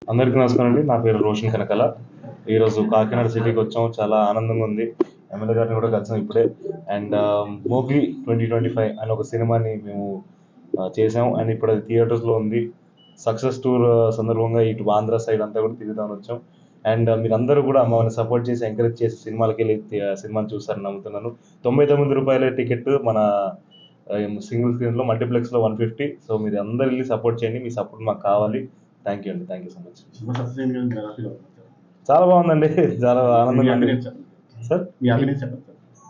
అందరికీ నమస్కారం అండి. నా పేరు రోషన్ కనకల. ఈరోజు కాకినాడ సిటీకి వచ్చాము. చాలా ఆనందంగా ఉంది. ఎమ్మెల్యే గారిని కూడా కలిసాం ఇప్పుడే. అండ్ మోగ్లీ 2025 అనే ఒక సినిమాని మేము చేసాం. అండ్ ఇప్పుడు అది థియేటర్స్లో ఉంది. సక్సెస్ టూర్ సందర్భంగా ఇటు ఆంధ్ర సైడ్ అంతా కూడా తిరుగుదామని వచ్చాం. అండ్ మీరందరూ కూడా మమ్మల్ని సపోర్ట్ చేసి ఎంకరేజ్ చేసి సినిమాలకి వెళ్ళి సినిమాని చూస్తారని నమ్ముతున్నాను. రూ. 99 టికెట్ మన సింగిల్ స్క్రీన్లో, మల్టీప్లెక్స్లో 150. సో మీరు అందరు వెళ్ళి సపోర్ట్ చేయండి. మీ సపోర్ట్ మాకు కావాలి. థ్యాంక్ యూ అండి. Thank you so much. చాలా బాగుందండి. చాలా ఆనందంగా ఉంది సార్.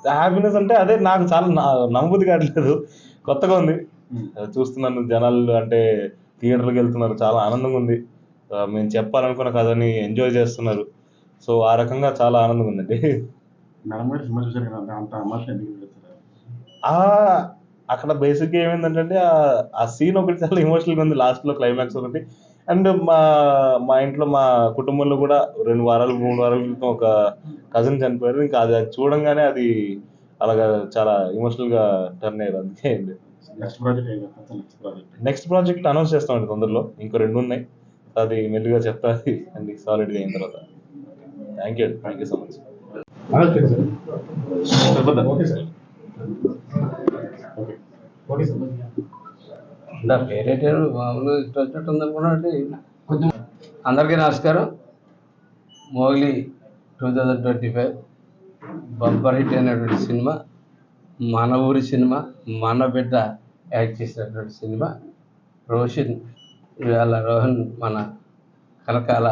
హ్యాపీనెస్ అంటే అదే, నాకు చాలా నమ్మబుద్ధి కావట్లేదు. కొత్తగా ఉంది. చూస్తున్నాను జనాలు అంటే థియేటర్కి వెళ్తున్నారు. చాలా ఆనందంగా ఉంది. మేము చెప్పాలనుకున్న కథని ఎంజాయ్ చేస్తున్నారు. సో ఆ రకంగా చాలా ఆనందంగా ఉందండి. అక్కడ బేసిక్గా ఏమైందంటే ఆ సీన్ ఒకటి చాలా ఎమోషనల్గా ఉంది. లాస్ట్లో క్లైమాక్స్ ఒకటి. అండ్ మా ఇంట్లో మా కుటుంబంలో కూడా 2 వారాలు 3 వారాల క్రితం ఒక కజిన్ చనిపోయారు. ఇంకా అది చూడంగానే అది అలాగా చాలా ఎమోషనల్గా టర్న్ అయ్యారు. అందుకే నెక్స్ట్ ప్రాజెక్ట్ అనౌన్స్ చేస్తామండి తొందరలో. ఇంకో 2 ఉన్నాయి. అది మెల్లిగా చెప్తా అండి సాలిడ్గా అయిన తర్వాత. Thank you so much. నా పేరేంటే మామూలు ఇష్టం వచ్చినట్టు ఉందనుకున్నాంటే కొంచెం. అందరికీ నమస్కారం. మోగ్లీ 2025 బంపర్ హిట్ అయినటువంటి సినిమా, మన ఊరి సినిమా, మన బిడ్డ యాక్ట్ చేసినటువంటి సినిమా. రోహన్ మన కనకాల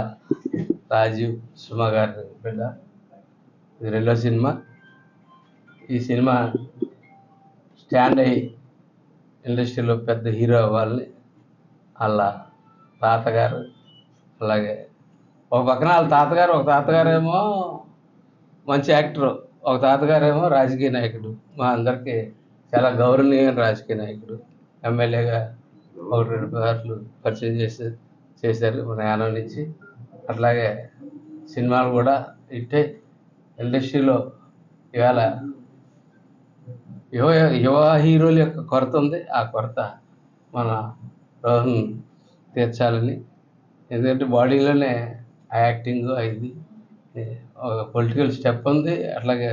రాజీవ్ సుమ గారి బిడ్డ. ఇది 2వ సినిమా. ఈ సినిమా స్టాండ్ అయ్యి ఇండస్ట్రీలో పెద్ద హీరో అవ్వాలని వాళ్ళ తాతగారు, అలాగే ఒక పక్కన వాళ్ళ తాతగారు, ఒక తాతగారేమో మంచి యాక్టరు, ఒక తాతగారేమో రాజకీయ నాయకుడు. మా అందరికీ చాలా గౌరవనీయమైన రాజకీయ నాయకుడు. ఎమ్మెల్యేగా 1-2 సార్లు పరిచయం చేశారు మన యానం నుంచి. అట్లాగే సినిమాలు కూడా ఇట్టే ఇండస్ట్రీలో ఇవాళ యువ హీరోల యొక్క కొరత ఉంది. ఆ కొరత మన రోహన్ తీర్చాలని. ఎందుకంటే బాడీలోనే ఆ యాక్టింగ్ అయింది, ఒక పొలిటికల్ స్టెప్ ఉంది, అట్లాగే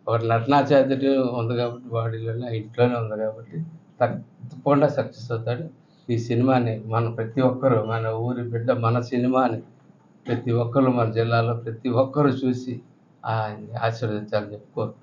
ఒక నటనా చాతుర్యం ఉంది కాబట్టి బాడీలోనే, ఇంట్లోనే ఉంది కాబట్టి తప్పకుండా సక్సెస్ అవుతాడు. ఈ సినిమాని ప్రతి ఒక్కరూ, మన ఊరి బిడ్డ మన సినిమాని ప్రతి ఒక్కరు, మన జిల్లాలో ప్రతి ఒక్కరూ చూసి ఆశీర్వదించాలని చెప్పుకోరు.